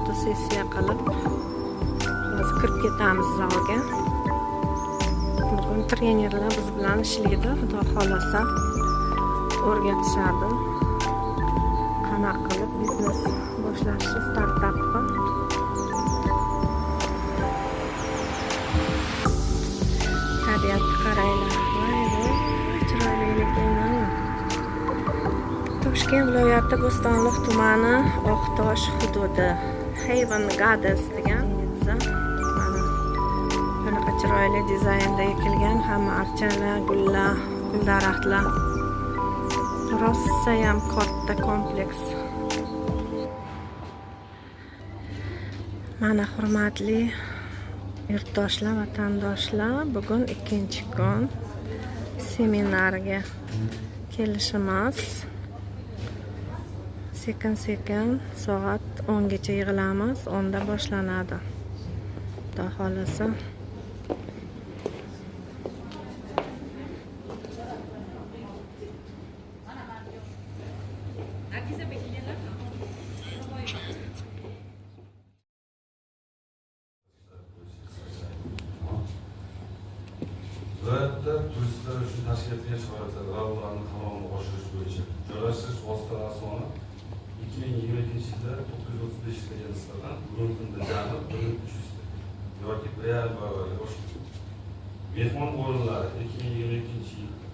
fotosessiya qilib hozir kirib ketamiz zalga. Bugun trenerlar biz bilan ishlaydi, xudo xolasa o'rgatishadi. Qanaqa qilib biznes boshlashni, startapni. Tabiatga qaranglar. Chiroyli ekan. Toshkent viloyati Bo'stonliq tumani Oqtosh hududi Haven Gardens degan mana bunaqa chiroyli dizaynda ekilgan hamma archalar, gullar, gul daraxtlar. Rossa ham katta kompleks. Mana hurmatli yurtdoshlar, vatandoshlar, bugun ikkinchi kun seminarga kelishimiz. Sekin soat 10 gacha yig'ilamiz, 10 da boshlanadi. Xudo xolasa. Viloyatda turistlar uchun tashkil etilgan sharoitlar va ularning qamoqni oshirish bo'yicha joylashtirish vositalari soni 2022 yilda 935 taga nisbatan bugungi kunda jami 1300 yoki 1,5 barobarga oshdi. Mehmon o'rinlari 2022 yilda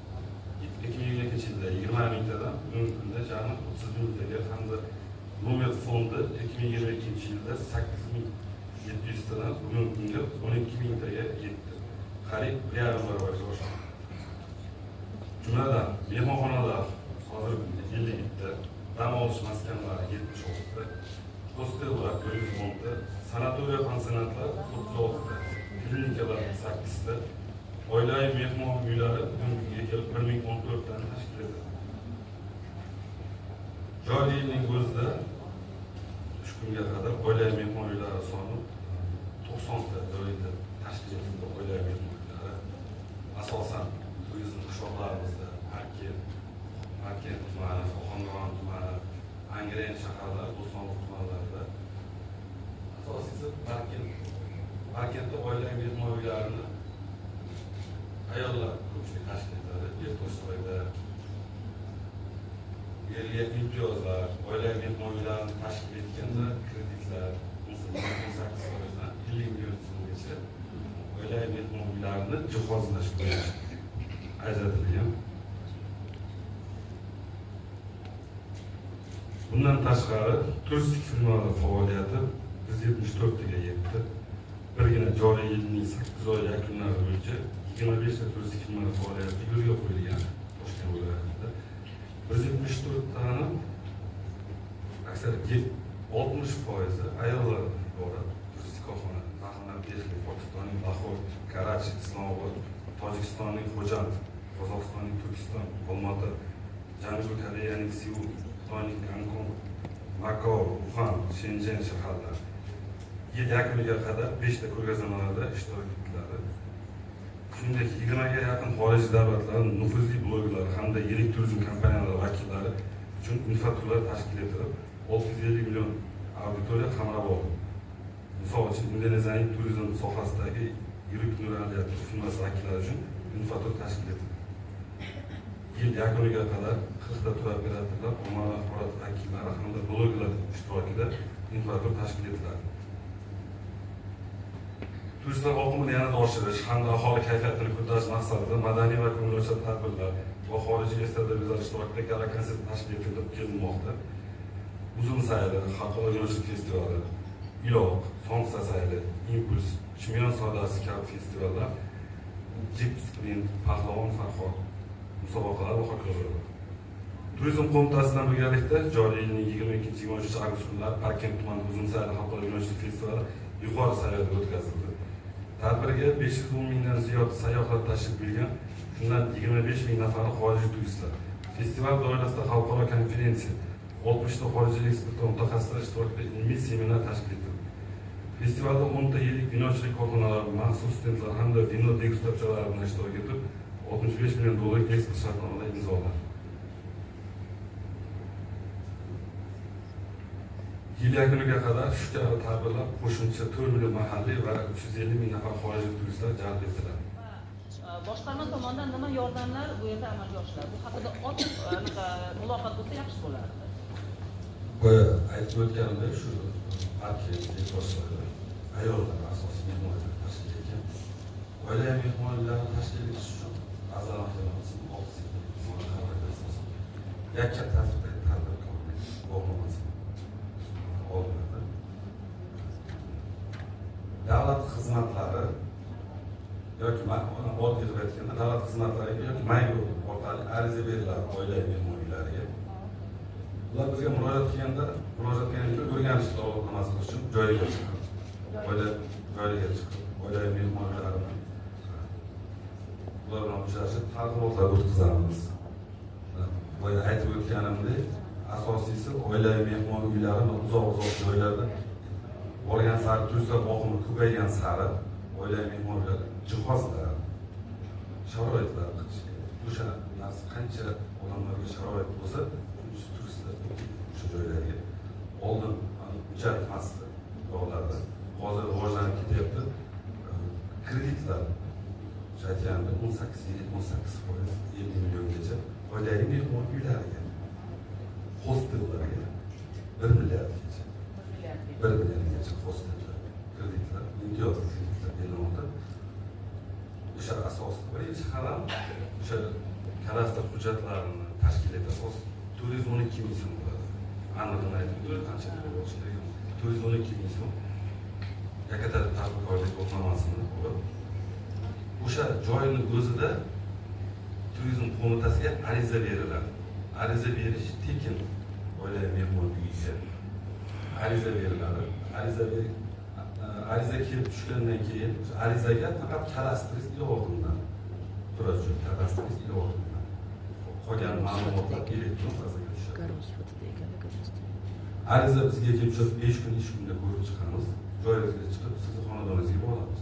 20 mingtadan bugungi kunda jami 30 mingtaga hamda nomer fondi 2022 yilda 8700 tadan bugungi kunga 12 mingtaga yetdi. Qariyb 1,5 barobarga oshdi. Jumladan mehmonxonalar hozirgi kunda 50 ta, dam olish maskanlari 76 ta, hostellar 110 ta, sanatoriya pansionatlar 36 ta, klinikalar 8 ta, oilaviy mehmon uylari bugungi kelib 1014 tani tashkil etadi. Joriy yilning o'zida shu kunga qadar oilaviy mehmon uylari soni 90 ta joyda tashkil etildi. Oilaviy mehmon asosan turizm qishloqlarimizda Parkent tumani, Xo'qonqo'rg'on tumani, Angren shaharlari, Bo'stonliq tumanlarida asosiysi Parkentda oilaviy mehmon uylarini ayollar ko'pchilik tashkil etadi. Ertoshsoyda berilgan imtiyozlar, oilaviy mehmon uylarini tashkil etganda kreditlar 18%dan 50 million so'mgacha oilaviy mehmon uylarini jihozlash bo'yicha ajratilgan. Bundan tashqari turistik firmalar faoliyati 174 taga yetdi. Birgina joriy yilning 8 oy yakunlari bo'yicha 25 ta turistik firmalar faoliyati yo'lga qo'yilgan. Toshkent viloyatida 174 tani aksariyat 60% ayollar iborat. Turistik korxona Pokistonning Lahor, Karachi, Islomobod, Tojikistonning Xo'jand, Qozog'istonning Turkiston, Olmaota, Janubiy Koreyaning Seul, Xitoyning Gonkong, Makao, Uxan, Shenzhen shaharlari yil yakuniga qadar 5 ta ko'rgazmalarda ishtirok etdilar. Shuningdek 20 ga yaqin xorijiy davlatlarning nufuzli bloggerlar hamda yirik turizm kompaniyalari vakillari uchun infraturalar tashkil etilib, 650 million auditoriya qamrab oldi. Misol uchun Indoneziyaning turizm sohasidagi yirik nuraliyat firmasi vakillari uchun infraturalar tashkil etildi. Yil yakuniga qadar 40 ta turoperatorlar, ommaviy axborot vakillari hamda bloggerlar ishtirokida infraturalar tashkil etiladi. Turistlar oqimini yanada oshirish hamda aholi kayfiyatini ko'tarish maqsadida madaniy va ko'ngilochar tadbirlar va xorijiy estradavilar ishtirokida gala konsert tashkil etilib kelinmoqda. Uzun sayli xalqaro yo'nalishli festivali, Iloq, Somsa sayli, Impuls, Chimyon savdosi kabi festivallar, Jeep Sprint, Pahlavon Farhod musobaqalar va hokazolar. Turizm qo'mitasi bilan birgalikda joriy yilning 22-23 avgust kunlari Parkent tumani uzun sayli xalqaro yo'nalishli festivali yuqori saviyada o'tkazildi. Tadbirga 510 mingdan ziyod sayyohlar tashrif buyurgan, shundan 25 ming nafari xorijiy turistlar. Festival doirasida xalqaro konferensiya, 60 ta xorijiy ekspert mutaxassislar ishtirokida ilmiy seminar tashkil etildi. Festivalda 10 ta yirik vinochilik korxonalari, maxsus stendlar hamda vino degustatsiyalari bilan ishtirok etib, 65 million dollar eksport shartnomalar imzolandi. Yil yakuniga qadar shu kabi tadbirlar qo'shimcha 4 million mahalliy va 350 ming nafar xorijiy turistlar jalb etiladi. Boshqarma tomonidan nima yordamlar bu yerda amalga oshiriladi? Bu haqida ochiq muloqot bo'lsa yaxshi bo'lardi. Boya aytib o'tganimdek, shu parkent boshqalar ayollar asosiy mehmonlar tashkil etgan. Oilaviy mehmonlarni tashkil etish uchun Azal mahkamasining 6 yakka tartibda tadbir bo'lmasin. Olinadi. Davlat xizmatlari yoki oddiy qilib aytganda davlat xizmatlariga yoki Mayg'u orqali ariza beriladi oilaviy mehmonlarga. Ular bizga murojaat qilganda o'rganish davlatnomasi uchun joyiga chiqadi. Joyiga chiqib, oilaviy mehmonlarni ular bilan uchrashib, tadbirlar o'tkazamiz. Boya aytib o'tganimdek, asosiysi oilaviy mehmon uylarini uzoq joylarda borgan sari turistlar oqimi ko'paygan sari oilaviy mehmon uylari jihozlar, sharoitlar o'sha narsa qancha odamlarga sharoit bo'lsa, turistlar o'sha joylarga oldin ucharmasdi yo'llarda. Hozir rivojlanib ketyapti. Kreditlar aytganda 18%, 50 milliongacha oilaviy mehmon uylariga, hostellarga 1 milliardgacha, 1 milliardgacha hostellar kreditlar, imtiyozli kreditlar berilmoqda. O'sha asosida birinchi qadam o'sha kadastr hujjatlarini tashkil etish. 412 ming so'm bo'ladi. Aniqini aytib o'tdi, qancha bo'lishi kerak. 412 ming so'm. Yakkatar tadbirkorlik guvohnomasini olib, o'sha joyning o'zida turizm qo'mitasiga ariza beriladi. Ariza berish tekin oilaviy mehmon uyiga ariza beriladi. Ariza kelib tushgandan keyin arizaga faqat kadastr ilovadan turar joy kadastr ilovadan qolgan ma'lumotlar elektron bazaga tushadi. Ariza bizga kelib tushib 5 kun ish kunida ko'rib chiqamiz. Joyingizga chiqib, sizni xonadoningizga boramiz.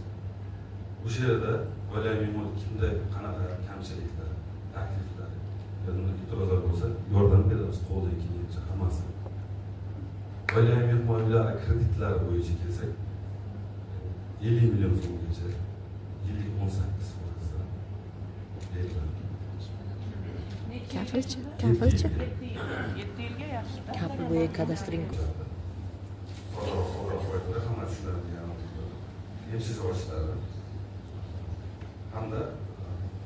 O'sha yerda oilaviy mehmon kimda qanaqa kamchiliklar, takliflar, e'tirozlar bo'lsa, yordam beramiz qo'ldan kelgancha hammasi. Oilaviy mehmon uylari kreditlari bo'yicha kelsak, 50 million so'mgacha, 18%dan beriladi. Kafilchi? 7 yilga yaxshi. Kafil bo'yi kadastring. So'roq hamma tushunadigan yemsiz oshlari hamda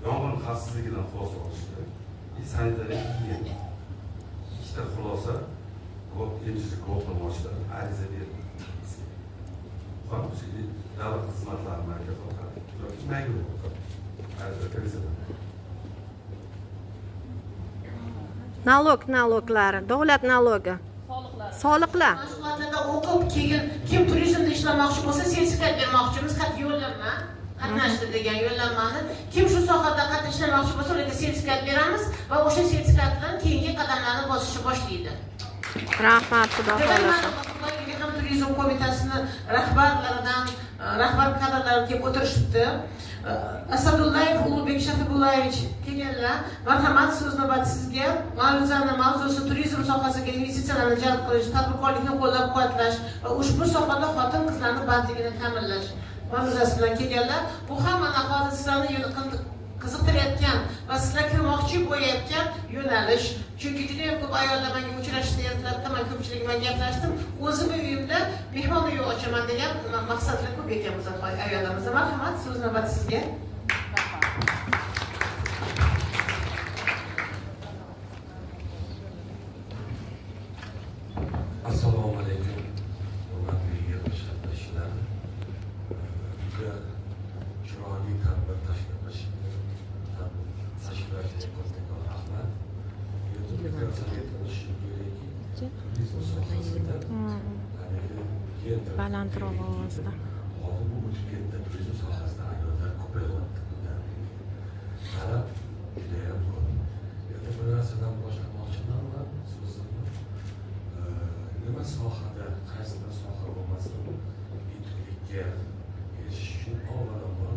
yong'in xavfsizligidan xulosa olishda sanitariya gigiyena ikkita xulosa yemsiz guvohnoma olishlar ariza beriladi. Davlat xizmatlari markazi orqali yoki Mayg'u orqali ariza beriladi. Naloglari, davlat nalogi. Soliqlar. Mashg'ulotlarda o'qib keyin kim turizmda ishlamoqchi bo'lsa, sertifikat bermoqchimiz, yo'llanma, qatnashdi degan yo'llanmani kim shu sohada qatnashlamoqchi bo'lsa, ularga sertifikat beramiz va o'sha sertifikat bilan keyingi qadamlarni bosishni boshlaydi. Rahmat, xudo xolasa. Turizm qo'mitasining rahbarlaridan, rahbar kadrlari kelib o'tirishibdi. Asadullayev Ulug'bek Shafibullayevich kelganlar. Marhamat, so'z navbati sizga. Mavzusi turizm sohasiga investitsiyalarni jalb qilish, tadbirkorlikni qo'llab-quvvatlash va ushbu sohada xotin-qizlarning bandligini ta'minlash mavzusi bilan kelganlar. Bu ham mana hozir sizlarni qiziqtirayotgan va sizlar kirmoqchi bo'layotgan yo'nalish. Chunki juda ham ko'p ayollar menga uchrashishni ertalabda men ko'pchilik bilan gaplashdim. O'zimning uyimda mehmon uyi ochaman degan maqsadlar ko'p ekan bizlar ayollarimizda. Marhamat, so'z navbati sizga. Assalomu alaykum. Hurmatli yig'ilishlar. Chiroyli tadbir tashkil qilishga rahmat. Balandroq ovozda. Hozir bu Toshkentda turizm sohasida ayollar ko'payyapti. Talab judayam ko'p. Endi bir narsadan boshlamoqchiman va so'zimni nima sohada, qaysi bir soha bo'lmasin, yutuqlikka erishish uchun avvalambor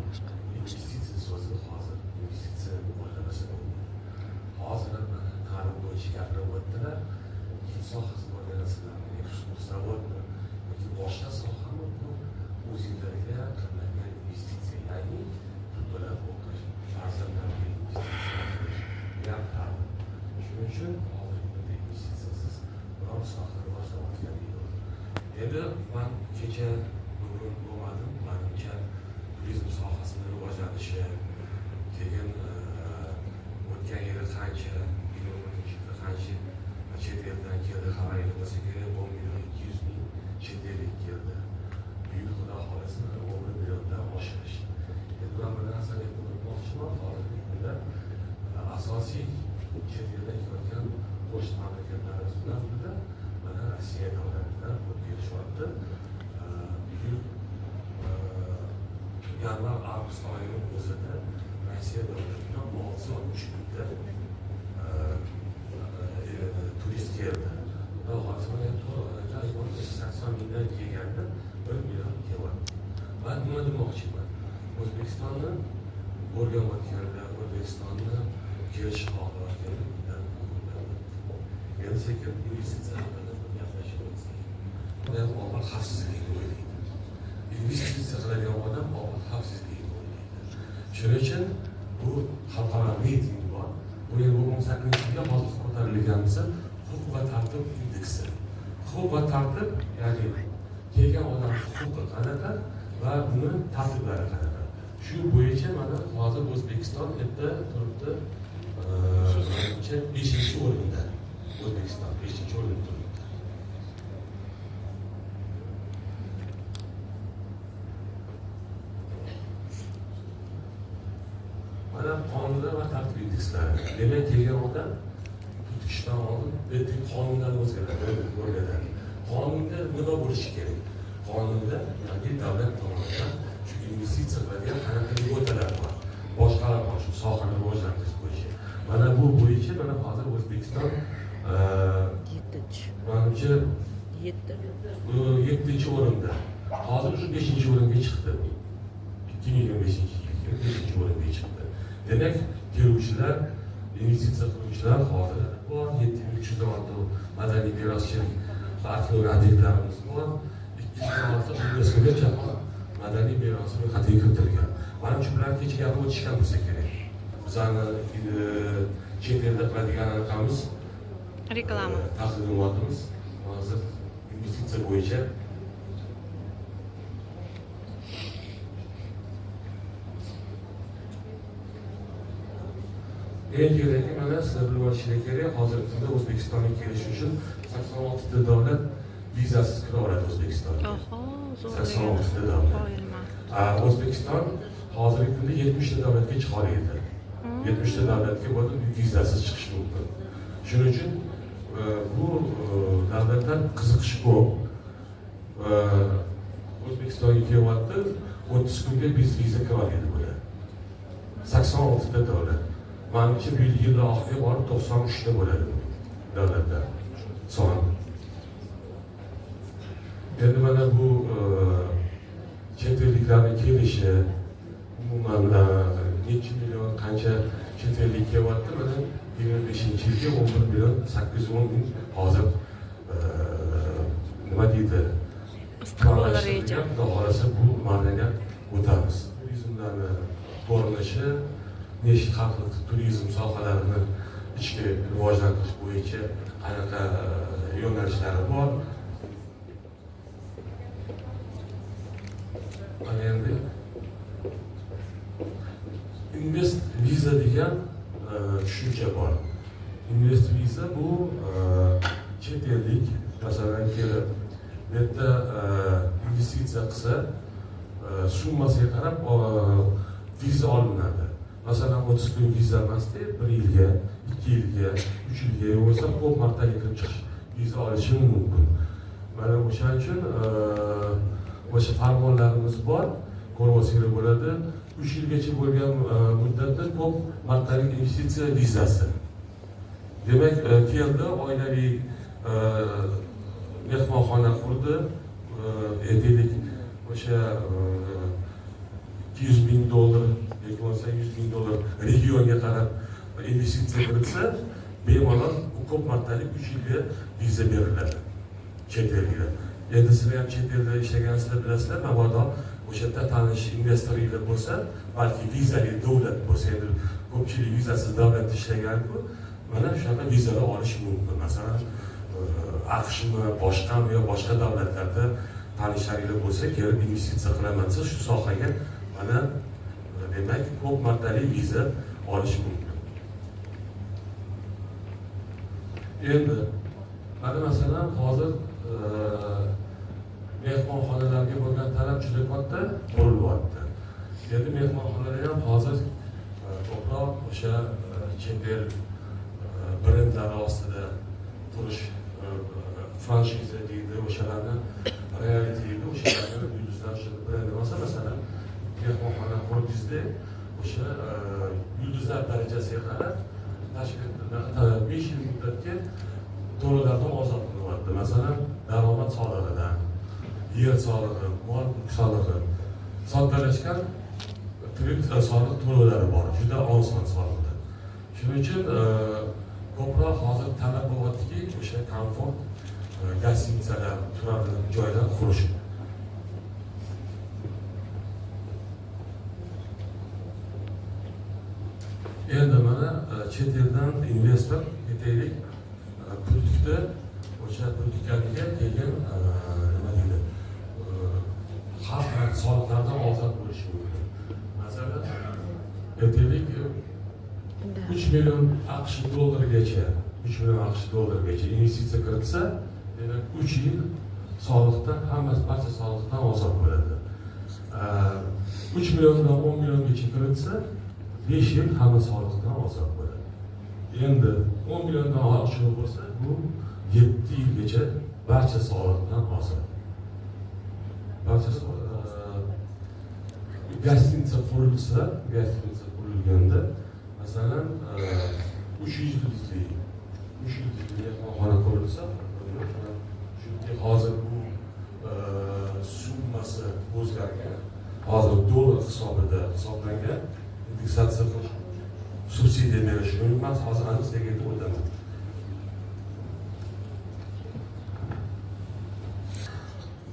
investitsiya so'zi hozir investitsiya o'ylamasa bo'lmaydi. Hozir ta'lim bo'yicha gapirib o'tdilar. Sohasi bo'lgan narsalarni zavod Endi men kecha bugun bo'lmadim, menimcha turizm sohasini rivojlanishi, keyin o'tgan yili qancha, qancha chet eldan keldi, xabaringiz bo'lsa kerak, 10 million 200 ming chet ellik keldi. Buyuk Xudo xohlasa 10 milliondan oshirish. Endi men bir narsani aytmoqchiman, hozirgi kunda asosiy chet eldan kelayotgan qo'shni mamlakatlarimiz bilan birga mana Rossiya davlatidan kelishyapti. Buyuk yanvar avgust oyining o'zida Rossiya davlatidan 663 mingta turist keldi. Xudo xohlasa 80 mingdan kelganda 1 million kelyapti. Ben nima demoqchiman? O'zbekistonni o'rganayotganlar, O'zbekistonni kelish xohlayotganlar endi sekin investitsiya haqida gaplashamiz. Odam avval xavfsizlikni o'ylaydi. Investitsiya qiladigan odam avval xavfsizlikni o'ylaydi. Shuning uchun bu xalqaro reyting bor. Bu yil 2018-yilga hozir ko'tarilganmisa, huquq va tartib indeksi. Huquq va tartib, ya'ni kelgan odam huquqi qanaqa va buni tartiblari qanaqa. Shu bo'yicha mana hozir O'zbekiston yerda turibdi, 5-o'rinda. O'zbekiston 5-o'rinda turibdi. Mana qonunlar va tartib indekslari. Demak, kelgan odam tutishdan oldin qonunlar o'zgaradi. Qonunda nima bo'lishi kerak? Qonunda yoki davlat tomonidan shu investitsiya qiladigan qanaqa kvotalar bor, boshqalar bor, shu sohani rivojlantirish bo'yicha. Mana bu bo'yicha mana hozir O'zbekiston menimcha 7-o'rinda. Hozir shu 5-o'ringa chiqdi. 2025-yilga 5-o'ringa chiqdi. Demak, keluvchilar, investitsiya qiluvchilar hozir bor, 7306 madaniy meroschilik arxeologik obyektlarimiz bor. 206 UNESCOga jahon madaniy merosi ro'yxatiga kiritilgan. Menimcha ular kecha gapirib o'tishgan bo'lsa kerak. Bizani chet elda qiladigan anaqamiz reklama taqdimotimiz hozir investitsiya bo'yicha eng keragi mana sizlar bilib olishingiz kerak. Hozirgi kunda O'zbekistonga kelish uchun 86 ta davlat vizasiz kira oladi O'zbekistonga. 86 ta davlat. O'zbekiston hozirgi kunda 70 ta davlatga chiqa oladi. 70 ta davlatga bo'lib vizasiz chiqish mumkin. Shuning uchun bu davlatlar qiziqish ko'p. O'zbekistonga kelyapti, 30 kunga viza kira oladi bular. 86 ta davlat. Menimcha bu yil oxiriga borib 93 ta bo'ladi davlatlar soni. Endi mana bu chet elliklarning kelishi, umuman necha million qancha chet ellik kelyapti, mana 25-yilga 11 million 810 ming hozir nima deydi? istiqbollar reja. Xudo xohlasa bu marraga o'tamiz. Turizmlarni ko'rinishi, nechta xalqlik turizm sohalarini ichki rivojlantirish bo'yicha qanaqa yo'nalishlari bor. Mana endi invest viza degan tushuncha bor. Invest viza bu chet ellik masalan kelib bu yerda investitsiya qilsa summasiga qarab viza olinadi. Masalan 30 kun viza emasda 1 yilga, 2 yilga, 3 yilga bo'lsa ko'p martalik kirib chiqish viza olishi mumkin. Mana o'shaning uchun o'sha farmonlarimiz bor, ko'rib olsangiz bo'ladi. 3 yilgacha bo'lgan muddatda ko'p martalik investitsiya vizasi. Demak, keldi, oilaviy mehmonxona qurdi, aytaylik o'sha 200 ming dollar yoki bo'lmasa 100 ming dollar regionga qarab investitsiya kiritsa, bemalol ko'p martalik 3 yilga viza beriladi chet elga. Endi sizlar ham chet elda ishlagansizlar bilasizlar, mabodo o'sha yerda tanish investorlar bo'lsa, balki vizali davlat bo'lsa, endi ko'pchilik vizasiz davlatda ishlagan-ku, mana shunaqa vizalar olish mumkin. Masalan, AQShmi, boshqami yo boshqa davlatlarda tanishlaringlar bo'lsa, kelib investitsiya qilaman desa, shu sohaga mana demak ko'p martali viza olish mumkin. Endi mana masalan hozir mehmonxonalarga bo'lgan talab juda katta qurilyapti. Endi mehmonxonalar ham hozir ko'proq o'sha chet el brendlari ostida turish, franshiza deydi, o'shalarni reality deydi, o'shalarni yulduzlar o'sha brend emas, masalan mehmonxona qurdingizda o'sha yulduzlar darajasiga qarab tashkil 5 yil muddatga to'lovlardan ozod qilyapti. Masalan, daromad solig'idan, yer solig'i, mol mulk solig'i, soddalashgan soliq to'lovlari bor, juda oson soliqlar. Shuning uchun ko'proq hozir talab bo'lyaptiki, o'sha komfort gostinitsalar, turadigan joylar qurish. Endi mana chet eldan investor ketaylik, pullikda o'sha pulliklarga kelgan nima deydi, xalq soliqlardan ozod bo'lishi mumkin. Masalan, aytaylik 3 million AQSh dollarigacha, 3 million AQSh dollarigacha investitsiya kiritsa, demak 3 yil soliqdan, hammasi barcha soliqdan ozod bo'ladi. 3 milliondan 10 milliongacha kiritsa, 5 yil hamma soliqdan ozod bo'ladi. Endi 10 milliondan oshiq bo'lsa, bu 7 yilgacha barcha soliqdan ozod. Barcha gostinitsa qurilganda, masalan, 3 yulduzli mehmonxona qurilsa, hozir bu summasi o'zgargan. Hozir dollar hisobida hisoblangan. Indeksatsiya qilish, subsidiya berish mumkin emas, hozir aniqlik etib o'taman.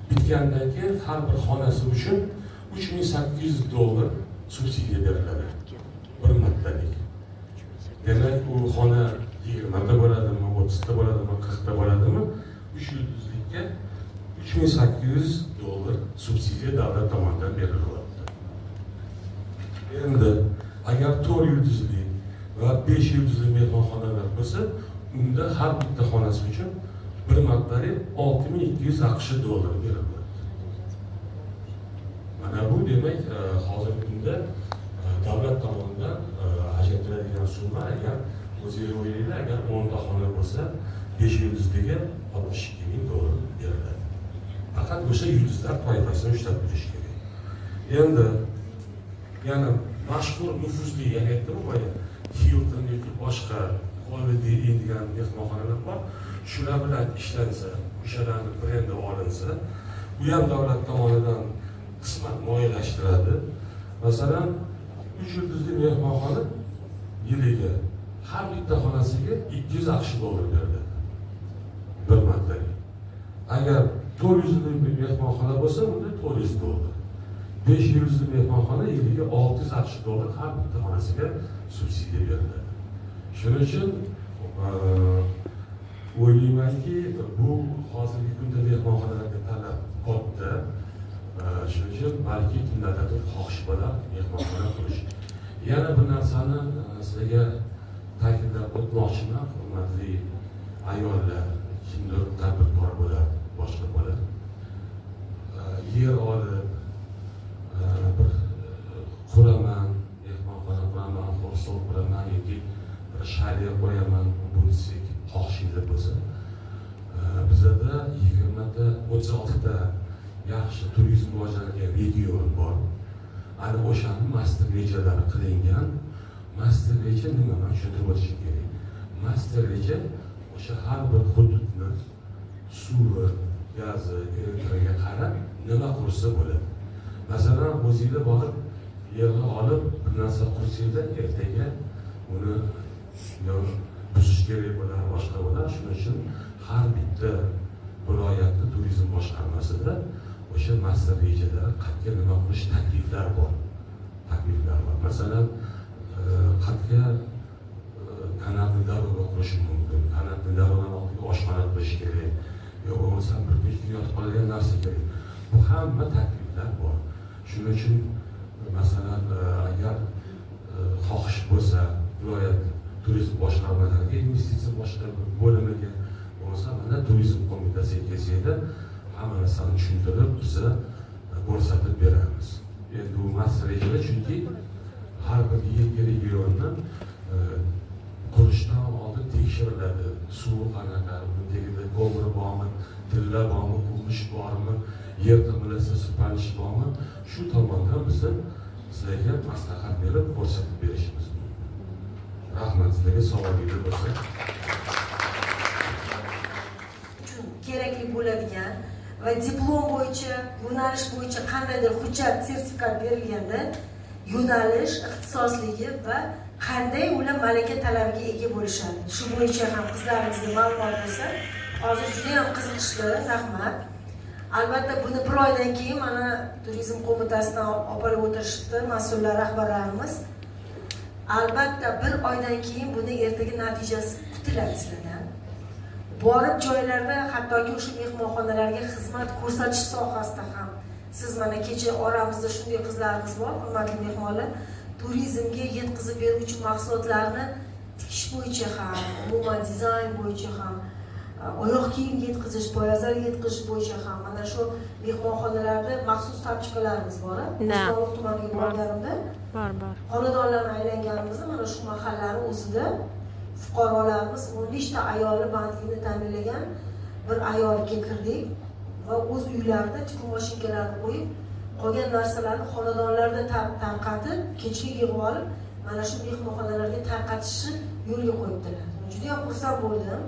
Bitgandan keyin har bir xonasi uchun $3800 subsidiya beriladi. Bir martalik. Demak, u xona 20 ta bo'ladimi, 30 ta bo'ladimi, 40 ta bo'ladimi, 3 yulduzlikka $3800 subsidiya davlat tomonidan berilyapti. Endi agar 4 yulduzli va 5 yulduzli mehmonxonalar bo'lsa, unda har bitta xonasi uchun bir martalik $6200 AQSh beriladi. Mana bu demak hozirgi kunda davlat tomonidan ajratiladigan summa. Agar o'zingiz o'ylanglar, agar 10 ta xona bo'lsa, 5 yulduzliga $62,000 beriladi. Faqat o'sha yulduzlar toifasini ushlab turish kerak. Endi yana mashhur nufuzli, ya'ni aytdim boya, Hilton yoki boshqa Holiday Inn degan mehmonxonalar bor. Shular bilan ishlansa, o'shalarni brendi olinsa, bu ham davlat tomonidan qisman moliyalashtiradi. Masalan, 3 yulduzli mehmonxona yiliga har bitta xonasiga $200 AQSh beriladi. Bir martalik. Agar 4 yulduzli mehmonxona bo'lsa, unda $400. 5 yulduzli mehmonxona yiliga $600 AQSh har bitta xonasiga subsidiya beriladi. Shuning uchun o'ylaymanki, bu hozirgi kunda mehmonxonalarga talab katta. Shuning uchun balki kimlardir xohish bilan mehmonxona qurish. Yana bir narsani sizlarga ta'kidlab o'tmoqchiman, hurmatli ayollar, kimdir tadbirkor bo'lar, boshqa bo'lar. Yer olib bir quraman, mehmonxona quraman, hostel quraman yoki bir shaliya qo'yaman, bunisi xohishingiz bo'lsa, bizda 20 ta, 36 ta yaxshi turizm rivojlangan region bor. Ana o'shaning master rejalari qilingan. Master reja nima? Men tushuntirib o'tishim kerak. Master reja o'sha har bir hududni suvi, gazi, elektriga qarab nima qursa bo'ladi. Masalan, o'zingizlar borib yerni olib bir narsa qursangizlar, ertaga uni buzish kerak bo'ladi, boshqa bo'ladi. Shuning uchun har bitta viloyatning turizm boshqarmasida o'sha master rejalar, qayerga nima qilish takliflar bor. Masalan, qayerga kanalni daryoga qurish mumkin, kanalni daryodan oldiga oshxona qilish kerak, yo bo'lmasa bir pechda yotib qoladigan narsa kerak. Bu hamma takliflar bor. Shuning uchun masalan agar xohish bo'lsa viloyat turizm boshqarmalariga investitsiya boshqa bo'limiga bo'lsa mana turizm qo'mitasiga kelsanglar hamma narsani tushuntirib biza ko'rsatib beramiz. Endi bu masalaga chunki har bir regionda qurishdan oldin tekshiriladi. Suv qanaqa, tagida ko'mir bormi, tilla bormi, qurilish bormi, yer qimirlasa sipanish bormi, shu tomondan biza sizlarga maslahat berib ko'rsatib berishimiz mumkin. Rahmat, sizlarga savolingiz bo'lsa. Kerakli bo'ladigan va diplom bo'yicha, yo'nalish bo'yicha qandaydir hujjat, sertifikat berilganda yo'nalish, ixtisosligi va qanday ular malaka talabiga ega bo'lishadi. Shu bo'yicha ham qizlarimizga ma'lumot bo'lsa, hozir juda ham qiziqishli, rahmat. Albatta buni bir oydan keyin mana turizm qo'mitasidan olib o'tirishdi mas'ullar, rahbarlarimiz. Albatta bir oydan keyin buni ertaga natijasi kutiladi sizlardan. Borib joylarda, hattoki o'sha mehmonxonalarga xizmat ko'rsatish sohasida ham siz mana kecha oramizda shunday qizlarimiz bor, hurmatli mehmonlar, turizmga yetkazib beruvchi mahsulotlarni tikish bo'yicha ham, umuman dizayn bo'yicha ham, oyoq kiyim yetkazish, poyabzal yetkazish bo'yicha ham mana shu mehmonxonalarda maxsus tabchikalarimiz bor. Bo'stonliq tumaniga borganimda bor. xonadonlarni aylanganimizda mana shu mahallaning o'zida fuqarolarimiz 15 ta ayolni bandligini ta'minlagan bir ayolga kirdik va o'z uylarida tikuv mashinalarini qo'yib, qolgan narsalarni xonadonlarda tarqatib, kechga yig'ib olib, mana shu mehmonxonalarga tarqatishni yo'lga qo'yibdilar. Juda ham xursand bo'ldim.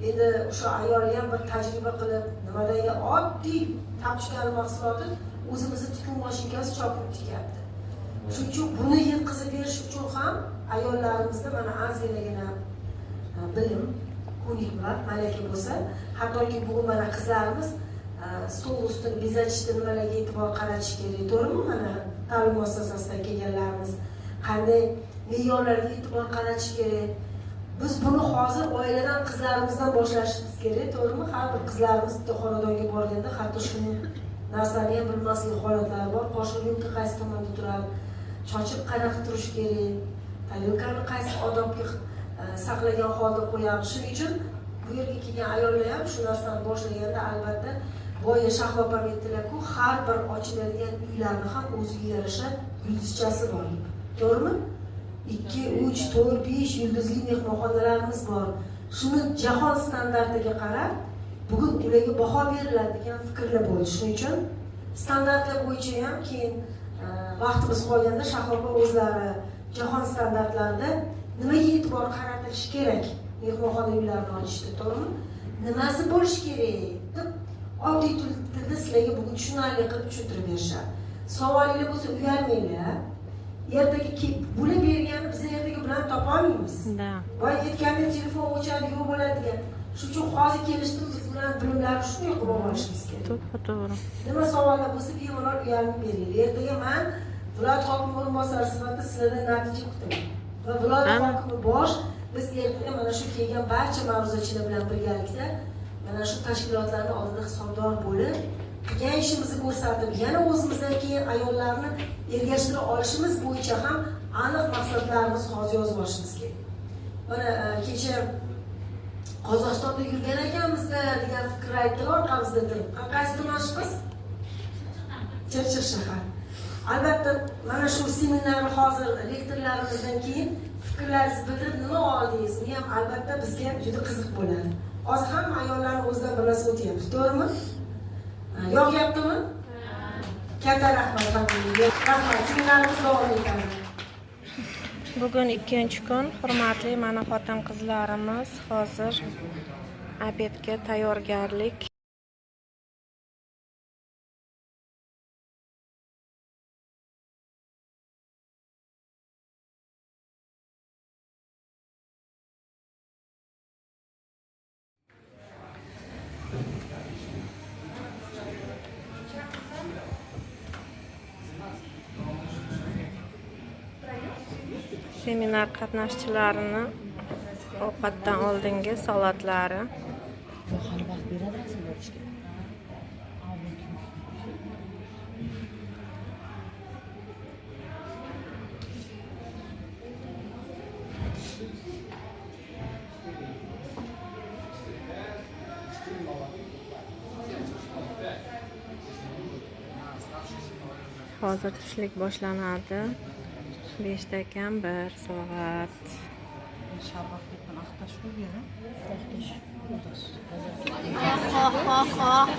Endi o'sha ayol ham bir tajriba qilib, nimadagi oddiy tapchkani mahsuloti o'zimizni tikuv mashinasi chopib tikyapti. Shuning uchun buni yetkazib berish uchun ham ayollarimizda mana ozginagina bilim, ko'nikma, malaka bo'lsa, hattoki bugun mana qizlarimiz stol ustini bezatishda nimalarga e'tibor qaratish kerak, to'g'rimi? Mana ta'lim muassasasidan kelganlarimiz qanday me'yorlarga e'tibor qaratish kerak. Biz buni hozir oiladan, qizlarimizdan boshlashimiz kerak, to'g'rimi? Har bir qizlarimiz bitta xonadonga borganda hatto shuni narsani ham bilmaslik holatlari bor. Qoshiq yumka qaysi tomonda turadi, chochiq qanaqa turish kerak, tarelkani qaysi odobga saqlagan holda qo'yamiz. Shuning uchun bu yerga kelgan ayollar ham shu narsani boshlaganda albatta boya Shahlo opam aytdilar-ku, har bir ochiladigan uylarni ham o'ziga yarasha yulduzchasi bor. To'g'rimi? 2, 3, 4, 5 yulduzli mehmonxonalarimiz bor. Shuni jahon standartiga qarab, bugun ularga baho beriladi degan fikrlar bo'ldi. Shuning uchun standartlar bo'yicha ham keyin vaqtimiz qolganda Shahlo opa o'zlari jahon standartlarida nimaga e'tibor qaratilishi kerak mehmonxona uylarini olishda, to'g'rimi? Nimasi bo'lishi kerak deb oddiy tilda sizlarga bugun tushunarli qilib tushuntirib berishadi. Savolingiz bo'lsa uyalmanglar. Ertaga bo'lib bergani biz ertaga bilan topolmaymiz. Voy aytganda telefon o'chadi, yo'q bo'ladi degan. Shuning uchun hozir kelishdim, biz bilan bilimlarni shunday qilib olishimiz kerak. To'g'ri. Nima savollar bo'lsa bemalol uyalmay beringlar. Ertaga men viloyat hokimi o'rinbosari sifatida sizlardan natija kutaman. Va viloyat hokimi bosh biz ertaga mana shu kelgan barcha ma'ruzachilar bilan birgalikda mana shu tashkilotlarni oldida hisobdor bo'lib, qilgan ishimizni ko'rsatib, yana o'zimizdan keyin ayollarni ergashtira olishimiz bo'yicha ham aniq maqsadlarimiz hozir yozib olishimiz kerak. Mana kecha Qozog'istonda yurgan ekanmizda degan fikr aytdilar orqamizda turib. Qaysi tumanimiz? Chirchiq shahar. Albatta mana shu seminarni hozir rektorlarimizdan keyin fikrlaringizni bildirib, nima oldingiz? Buni ham albatta bizga juda qiziq bo'ladi. Hozir hamma ayollarning o'zidan bir narsa o'tyapti, to'g'rimi? Yo'qyaptimi? Katta rahmat hammaga. Rahmat, seminarimiz davom etadi. Bugun 2-kun, hurmatli mana xotin-qizlarimiz hozir obedga tayyorgarlik. Seminar qatnashchilarini Ovqatdan oldingi salatlari. Hali vaqt beradilar borishga. Hozir tushlik boshlanadi. 5 da kam 1 soat.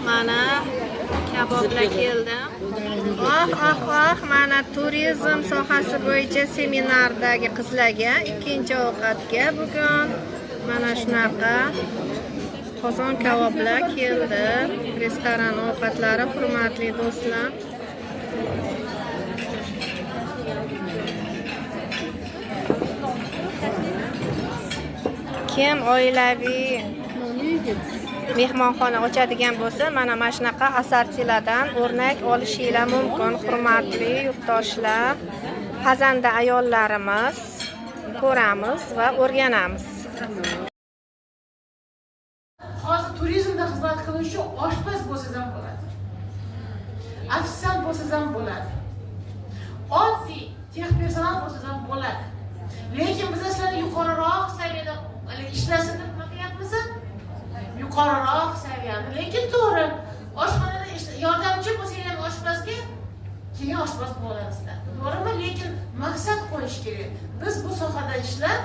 Mana kaboblar keldi. Mana turizm sohasi bo'yicha seminardagi qizlarga ikkinchi ovqatga bugun mana shunaqa qozon kaboblar keldi. Restoran ovqatlari, hurmatli do'stlar. Kim oilaviy mehmonxona ochadigan bo'lsa, mana shunaqa assortilardan o'rnak olishinglar mumkin, hurmatli yurtdoshlar. Pazanda ayollarimiz ko'ramiz va o'rganamiz. Hozir turizmda xizmat qiluvchi oshpaz bo'lsangiz ham bo'ladi. Ofisiant bo'lsangiz ham bo'ladi. Oddiy texpersonal bo'lsangiz ham bo'ladi. Lekin biz sizlarni yuqoriroq saviyada ishlasin deb qilyapmiz. Yuqoriroq saviyada, lekin to'g'ri. Oshxonada yordamchi bo'lsangiz ham oshpazga keyin oshpaz bo'lasizlar. To'g'rimi? Lekin maqsad qo'yish kerak. Biz bu sohada ishlab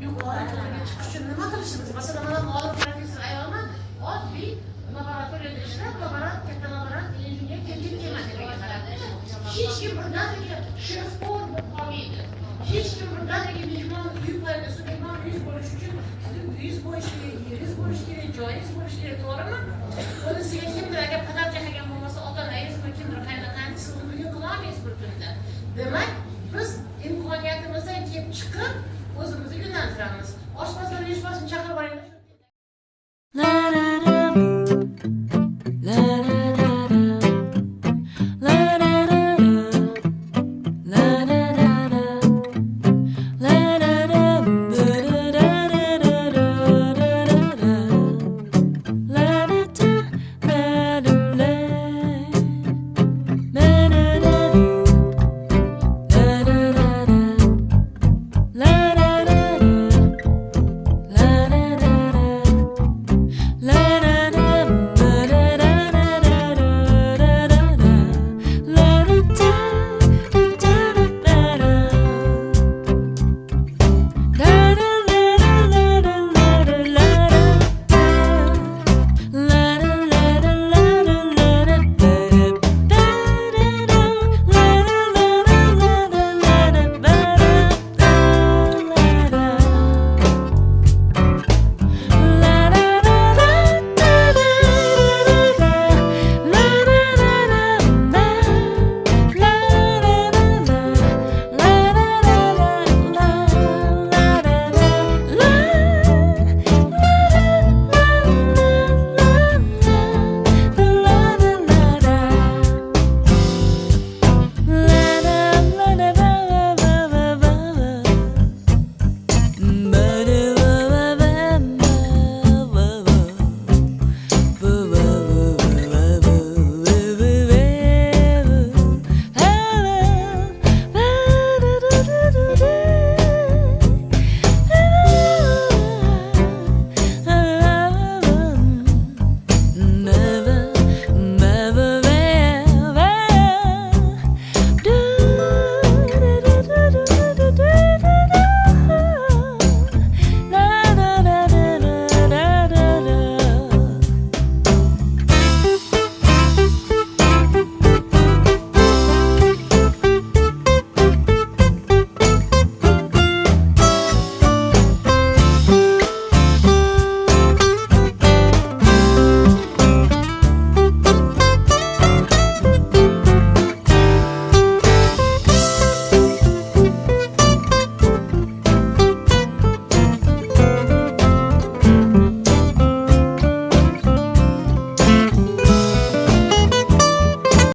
yuqori darajaga chiqish uchun nima qilishimiz? Masalan, mana ma'lum professor ayolni oddiy laboratoriyada ishlab, katta laboratoriya injener kelmadiga qarab. Hech kim birdaniga shefpor bo'lib qolmaydi. Hech kim birdaniga mehmon uylarida mehmon uyingiz bo'lish uchun sizning uyingiz bo'lishi kerak, yeringiz bo'lishi kerak, joyingiz bo'lishi kerak, to'g'rimi? Buni sizga kimdir agar padar chaqagan bo'lmasa, ota-onangiz va kimdir qayerda siz uyga qila olmaysiz bir kunda. Demak,